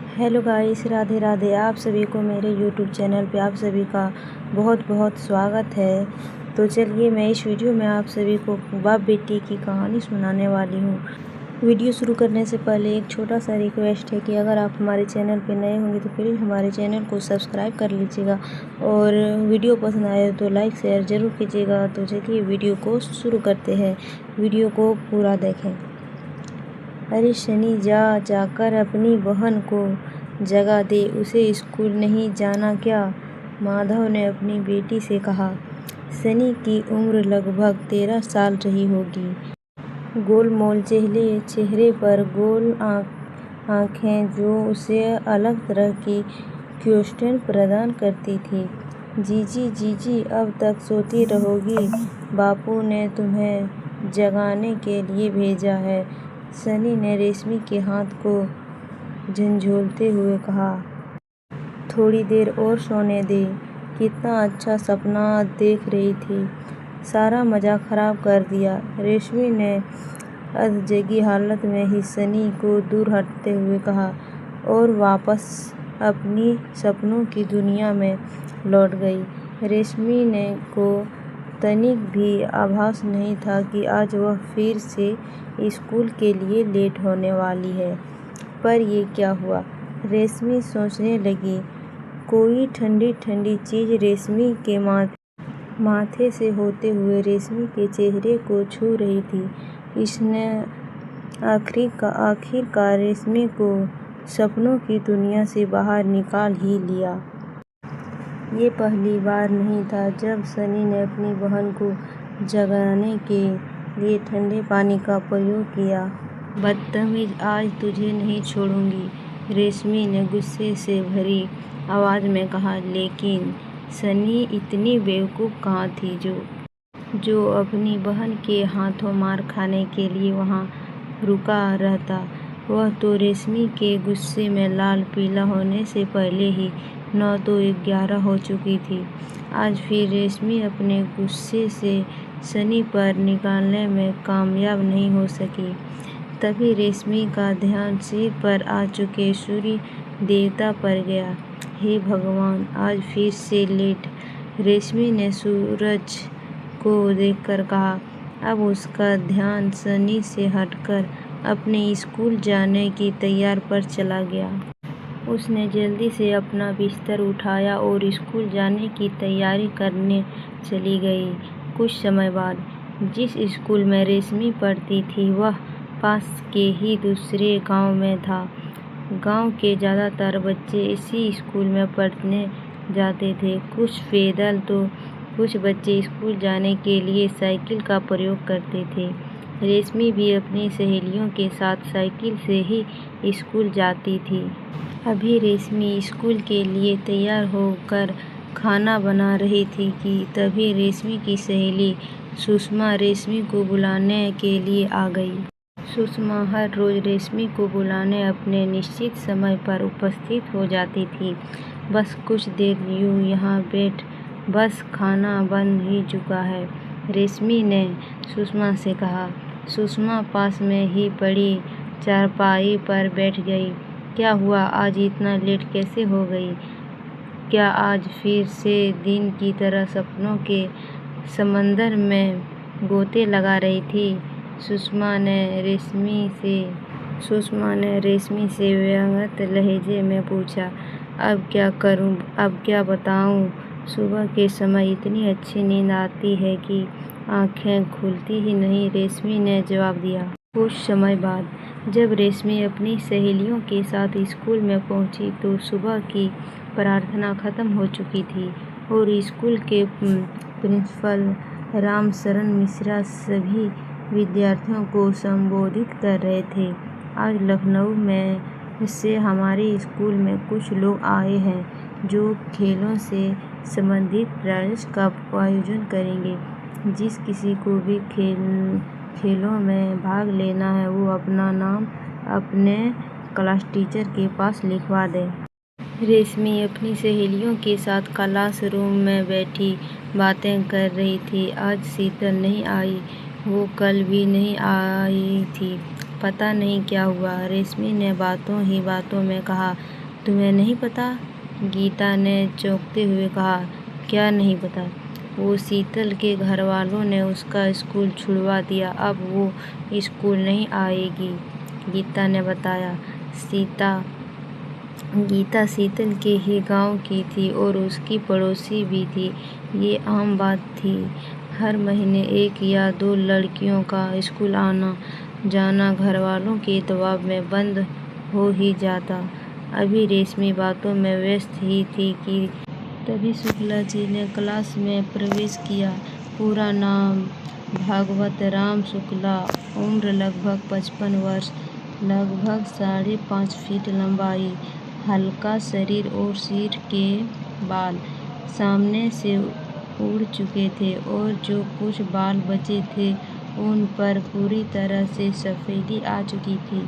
Hello guys, Radhe Radhe. आप सभी को मेरे यूट्यूब चैनल पे आप सभी का बहुत बहुत स्वागत है। तो चलिए, मैं इस वीडियो में आप सभी को बाप बेटी की कहानी सुनाने वाली हूँ। वीडियो शुरू करने से पहले एक छोटा सा रिक्वेस्ट है कि अगर आप हमारे चैनल पे नए होंगे तो प्लीज़ हमारे चैनल को सब्सक्राइब कर लीजिएगा और वीडियो पसंद आए तो लाइक शेयर ज़रूर कीजिएगा। तो चलिए वीडियो को शुरू करते हैं। वीडियो को पूरा देखें। अरे शनि, जाकर अपनी बहन को जगा दे, उसे स्कूल नहीं जाना क्या? माधव ने अपनी बेटी से कहा। शनि की उम्र लगभग 13 साल रही होगी। गोलमोल चेहरे पर गोल आँखें जो उसे अलग तरह की क्वेश्चन प्रदान करती थी। जीजी, अब तक सोती रहोगी? बापू ने तुम्हें जगाने के लिए भेजा है, सनी ने रेशमी के हाथ को झंझोलते हुए कहा। थोड़ी देर और सोने दे। कितना अच्छा सपना देख रही थी, सारा मज़ा खराब कर दिया। रेशमी ने अधजगी हालत में ही सनी को दूर हटते हुए कहा और वापस अपनी सपनों की दुनिया में लौट गई। रेशमी को तनिक भी आभास नहीं था कि आज वह फिर से स्कूल के लिए लेट होने वाली है। पर ये क्या हुआ? रेशमी सोचने लगी। कोई ठंडी ठंडी चीज़ रेशमी के माथे से होते हुए रेशमी के चेहरे को छू रही थी। इसने आखिरकार रेशमी को सपनों की दुनिया से बाहर निकाल ही लिया। ये पहली बार नहीं था जब सनी ने अपनी बहन को जगाने के लिए ठंडे पानी का प्रयोग किया। बदतमीज, आज तुझे नहीं छोड़ूंगी, रेशमी ने गुस्से से भरी आवाज़ में कहा। लेकिन सनी इतनी बेवकूफ़ कहाँ थी जो अपनी बहन के हाथों मार खाने के लिए वहाँ रुका रहता। वह तो रेशमी के गुस्से में लाल पीला होने से पहले ही 9 तो 11 हो चुकी थी। आज फिर रेशमी अपने गुस्से से सनी पर निकालने में कामयाब नहीं हो सकी। तभी रेशमी का ध्यान सिर पर आ चुके सूर्य देवता पर गया। हे भगवान, आज फिर से लेट, रेशमी ने सूरज को देखकर कहा। अब उसका ध्यान सनी से हटकर अपने स्कूल जाने की तैयारी पर चला गया। उसने जल्दी से अपना बिस्तर उठाया और स्कूल जाने की तैयारी करने चली गई। कुछ समय बाद जिस स्कूल में रेशमी पढ़ती थी वह पास के ही दूसरे गांव में था। गांव के ज़्यादातर बच्चे इसी स्कूल में पढ़ने जाते थे। कुछ पैदल तो कुछ बच्चे स्कूल जाने के लिए साइकिल का प्रयोग करते थे। रेशमी भी अपनी सहेलियों के साथ साइकिल से ही स्कूल जाती थी। अभी रेशमी स्कूल के लिए तैयार होकर खाना बना रही थी कि तभी रेशमी की सहेली सुषमा रेशमी को बुलाने के लिए आ गई। सुषमा हर रोज़ रेशमी को बुलाने अपने निश्चित समय पर उपस्थित हो जाती थी। बस कुछ देर यूँ यहाँ बैठ, बस खाना बन ही चुका है, रेशमी ने सुषमा से कहा। सुषमा पास में ही पड़ी चारपाई पर बैठ गई। क्या हुआ, आज इतना लेट कैसे हो गई? क्या आज फिर से दिन की तरह सपनों के समंदर में गोते लगा रही थी? सुषमा ने रेशमी से व्यंग्य लहजे में पूछा। अब क्या करूं, अब क्या बताऊं? सुबह के समय इतनी अच्छी नींद आती है कि आंखें खुलती ही नहीं, रेशमी ने जवाब दिया। कुछ समय बाद जब रेशमी अपनी सहेलियों के साथ स्कूल में पहुंची तो सुबह की प्रार्थना खत्म हो चुकी थी और स्कूल के प्रिंसिपल रामशरण मिश्रा सभी विद्यार्थियों को संबोधित कर रहे थे। आज लखनऊ में से हमारे स्कूल में कुछ लोग आए हैं जो खेलों से संबंधित प्राइज़ का आयोजन करेंगे। जिस किसी को भी खेलों में भाग लेना है वो अपना नाम अपने क्लास टीचर के पास लिखवा दे। रेशमी अपनी सहेलियों के साथ क्लास रूम में बैठी बातें कर रही थी। आज शीतल नहीं आई, वो कल भी नहीं आई थी, पता नहीं क्या हुआ, रेशमी ने बातों ही बातों में कहा। तुम्हें नहीं पता? गीता ने चौंकते हुए कहा। क्या नहीं पता? वो शीतल के घरवालों ने उसका स्कूल छुड़वा दिया, अब वो स्कूल नहीं आएगी, गीता ने बताया। गीता शीतल के ही गांव की थी और उसकी पड़ोसी भी थी। ये आम बात थी। हर महीने 1 या 2 लड़कियों का स्कूल आना जाना घरवालों के दबाव में बंद हो ही जाता। अभी रेशमी बातों में व्यस्त ही थी कि तभी शुक्ला जी ने क्लास में प्रवेश किया। पूरा नाम भागवत राम शुक्ला, उम्र लगभग 55 वर्ष, लगभग 5.5 फीट लंबाई, हल्का शरीर और सिर के बाल सामने से उड़ चुके थे और जो कुछ बाल बचे थे उन पर पूरी तरह से सफेदी आ चुकी थी।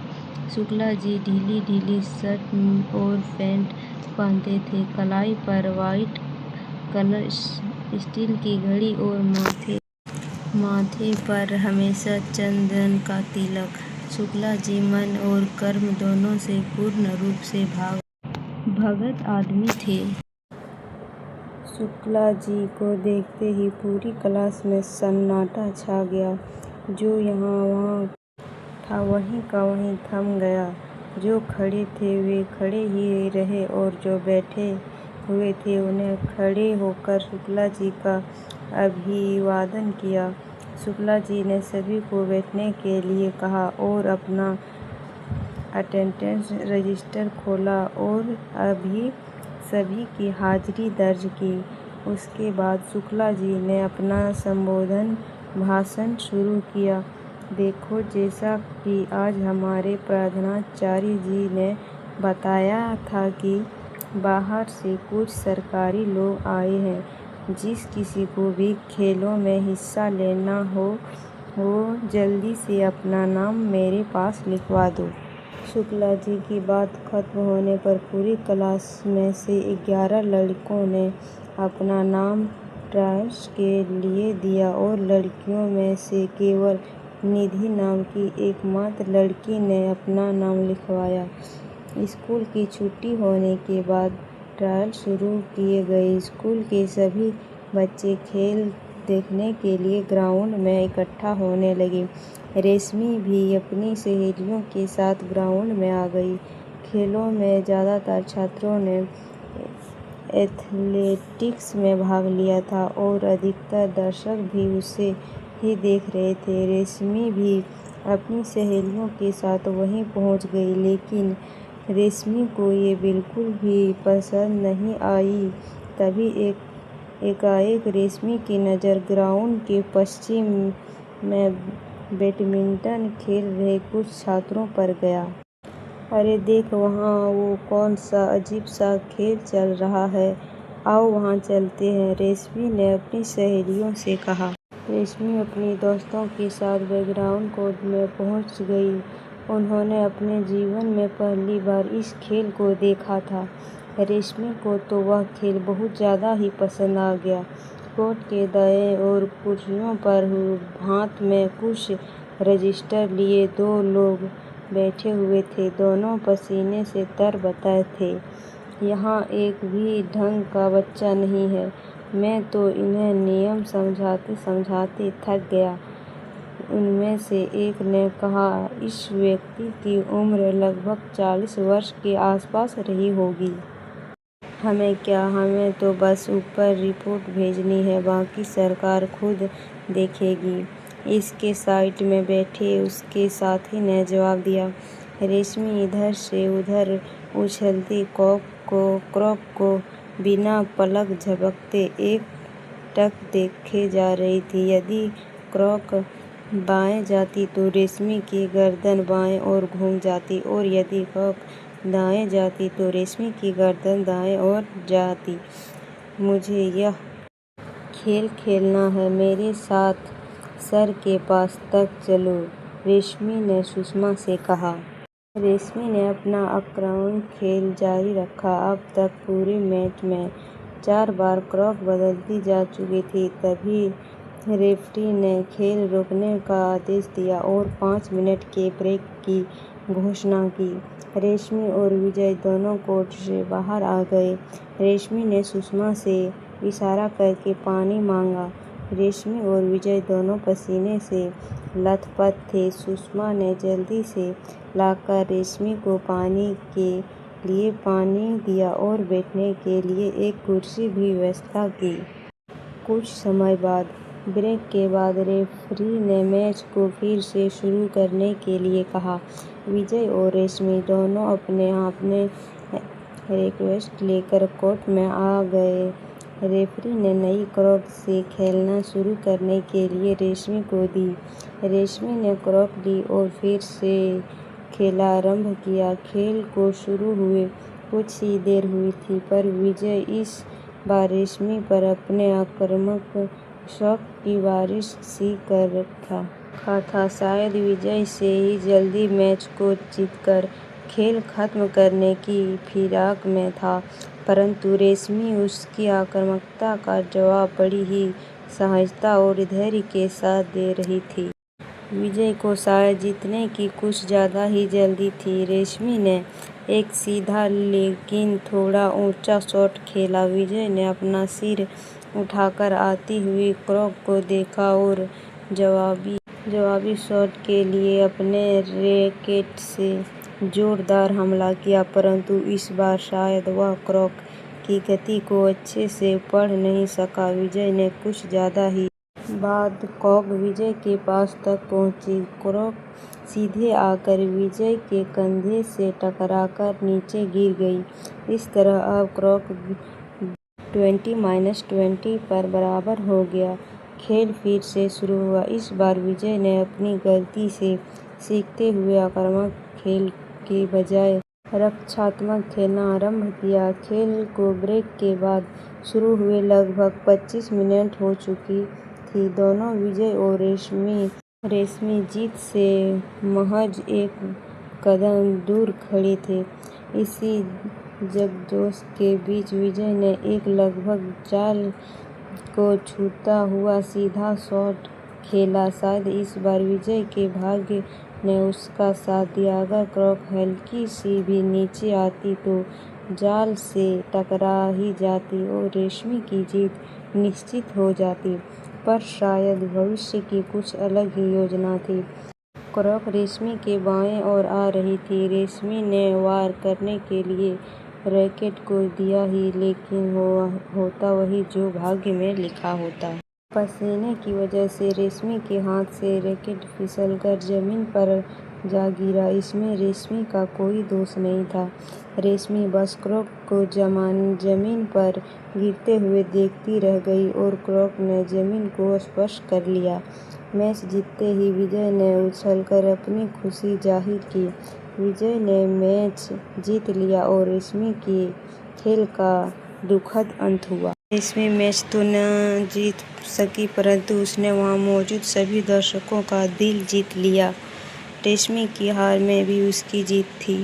शुक्ला जी ढीली ढीली शर्ट और पैंट पहनते थे, कलाई पर वाइट कलर स्टील की घड़ी और माथे पर हमेशा चंदन का तिलक। शुक्ला जी मन और कर्म दोनों से पूर्ण रूप से भगत आदमी थे। शुक्ला जी को देखते ही पूरी क्लास में सन्नाटा छा गया। जो यहाँ वहाँ था वहीं का वहीं थम गया। जो खड़े थे वे खड़े ही रहे और जो बैठे हुए थे उन्हें खड़े होकर शुक्ला जी का अभिवादन किया। शुक्ला जी ने सभी को बैठने के लिए कहा और अपना अटेंडेंस रजिस्टर खोला और अभी सभी की हाजिरी दर्ज की। उसके बाद शुक्ला जी ने अपना संबोधन भाषण शुरू किया। देखो, जैसा कि आज हमारे प्रधानाचार्य जी ने बताया था कि बाहर से कुछ सरकारी लोग आए हैं, जिस किसी को भी खेलों में हिस्सा लेना हो वो जल्दी से अपना नाम मेरे पास लिखवा दो। शुक्ला जी की बात खत्म होने पर पूरी क्लास में से 11 लड़कों ने अपना नाम ट्रायल्स के लिए दिया और लड़कियों में से केवल निधि नाम की एकमात्र लड़की ने अपना नाम लिखवाया। स्कूल की छुट्टी होने के बाद ट्रायल शुरू किए गए। स्कूल के सभी बच्चे खेल देखने के लिए ग्राउंड में इकट्ठा होने लगे। रेशमी भी अपनी सहेलियों के साथ ग्राउंड में आ गई। खेलों में ज़्यादातर छात्रों ने एथलेटिक्स में भाग लिया था और अधिकतर दर्शक भी उसे ही देख रहे थे। रेशमी भी अपनी सहेलियों के साथ वहीं पहुंच गई, लेकिन रेशमी को ये बिल्कुल भी पसंद नहीं आई। तभी एकाएक रेशमी की नज़र ग्राउंड के पश्चिम में बैडमिंटन खेल रहे कुछ छात्रों पर गया। अरे देख, वहाँ वो कौन सा अजीब सा खेल चल रहा है, आओ वहाँ चलते हैं, रेशमी ने अपनी सहेलियों से कहा। रेशमी अपनी दोस्तों के साथ बैकग्राउंड कोर्ट में पहुँच गई। उन्होंने अपने जीवन में पहली बार इस खेल को देखा था। रेशमी को तो वह खेल बहुत ज़्यादा ही पसंद आ गया। कोर्ट के दाएं ओर कुर्सियों पर हाथ में कुछ रजिस्टर लिए 2 लोग बैठे हुए थे। दोनों पसीने से तरबतर थे। यहाँ एक भी ढंग का बच्चा नहीं है, मैं तो इन्हें नियम समझाते समझाते थक गया, उनमें से एक ने कहा। इस व्यक्ति की उम्र लगभग 40 वर्ष के आसपास रही होगी। हमें क्या, हमें तो बस ऊपर रिपोर्ट भेजनी है, बाकी सरकार खुद देखेगी, इसके साइड में बैठे उसके साथी ने जवाब दिया। रेशमी इधर से उधर उछलती क्रॉक को बिना पलक झपकते एकटक देखे जा रही थी। यदि क्रॉक बाएं जाती तो रेशमी की गर्दन बाएं ओर घूम जाती और यदि क्रॉक दाएं जाती तो रेशमी की गर्दन दाएं ओर जाती। मुझे यह खेल खेलना है, मेरे साथ सर के पास तक चलो, रेशमी ने सुषमा से कहा। रेशमी ने अपना आक्रामक खेल जारी रखा। अब तक पूरे मैच में 4 बार क्रॉक बदलती जा चुकी थी। तभी रेफरी ने खेल रोकने का आदेश दिया और 5 मिनट के ब्रेक की घोषणा की। रेशमी और विजय दोनों कोर्ट से बाहर आ गए। रेशमी ने सुषमा से इशारा करके पानी मांगा। रेशमी और विजय दोनों पसीने से लथपथ थे। सुषमा ने जल्दी से लाकर रेशमी को पानी के लिए पानी दिया और बैठने के लिए एक कुर्सी भी व्यवस्था की। कुछ समय बाद ब्रेक के बाद रेफरी ने मैच को फिर से शुरू करने के लिए कहा। विजय और रेशमी दोनों अपने रिक्वेस्ट लेकर कोर्ट में आ गए। रेफरी ने नई क्रॉक से खेलना शुरू करने के लिए रेशमी को दी। रेशमी ने क्रॉक ली और फिर से खेल आरंभ किया। खेल को शुरू हुए कुछ ही देर हुई थी, पर विजय इस बार रेशमी पर अपने आक्रामक शॉट की बारिश सी कर रखा था। शायद विजय से ही जल्दी मैच को जीतकर खेल खत्म करने की फिराक में था, परंतु रेशमी उसकी आक्रामकता का जवाब बड़ी ही सहजता और धैर्य के साथ दे रही थी। विजय को शायद जीतने की कुछ ज़्यादा ही जल्दी थी। रेशमी ने एक सीधा लेकिन थोड़ा ऊंचा शॉट खेला। विजय ने अपना सिर उठाकर आती हुई क्रॉक को देखा और जवाबी शॉट के लिए अपने रैकेट से जोरदार हमला किया, परंतु इस बार शायद वह क्रॉक की गति को अच्छे से पढ़ नहीं सका। विजय ने कुछ ज़्यादा ही बाद कॉक विजय के पास तक पहुंची। क्रॉक सीधे आकर विजय के कंधे से टकराकर नीचे गिर गई। इस तरह अब क्रॉक 20-20 पर बराबर हो गया। खेल फिर से शुरू हुआ। इस बार विजय ने अपनी गलती से सीखते हुए आक्रामक खेल के बजाय रक्षात्मक खेलना आरंभ किया। खेल को ब्रेक के बाद शुरू हुए लगभग 25 मिनट हो चुकी थी। दोनों विजय और रेशमी जीत से महज एक कदम दूर खड़े थे। इसी जगजोश के बीच विजय ने एक लगभग जाल को छूता हुआ सीधा शॉट खेला। शायद इस बार विजय के भाग्य ने उसका साथ दिया। अगर क्रॉक हल्की सी भी नीचे आती तो जाल से टकरा ही जाती और रेशमी की जीत निश्चित हो जाती, पर शायद भविष्य की कुछ अलग ही योजना थी। क्रॉक रेशमी के बाएं ओर आ रही थी। रेशमी ने वार करने के लिए रैकेट को दिया ही, लेकिन होता वही जो भाग्य में लिखा होता। पसीने की वजह से रेशमी के हाथ से रैकेट फिसलकर जमीन पर जा गिरा। इसमें रेशमी का कोई दोष नहीं था। रेशमी बस क्रॉक को जमीन पर गिरते हुए देखती रह गई और क्रॉक ने जमीन को स्पर्श कर लिया। मैच जीतते ही विजय ने उछलकर अपनी खुशी जाहिर की। विजय ने मैच जीत लिया और रेशमी के खेल का दुखद अंत हुआ। रेशमी मैच तो न जीत सकी, परंतु उसने वहां मौजूद सभी दर्शकों का दिल जीत लिया। रेशमी की हार में भी उसकी जीत थी।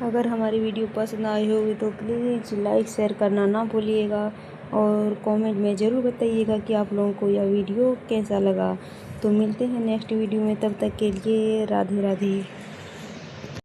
अगर हमारी वीडियो पसंद आई हो तो प्लीज़ लाइक शेयर करना ना भूलिएगा और कमेंट में ज़रूर बताइएगा कि आप लोगों को यह वीडियो कैसा लगा। तो मिलते हैं नेक्स्ट वीडियो में, तब तक के लिए राधे राधे।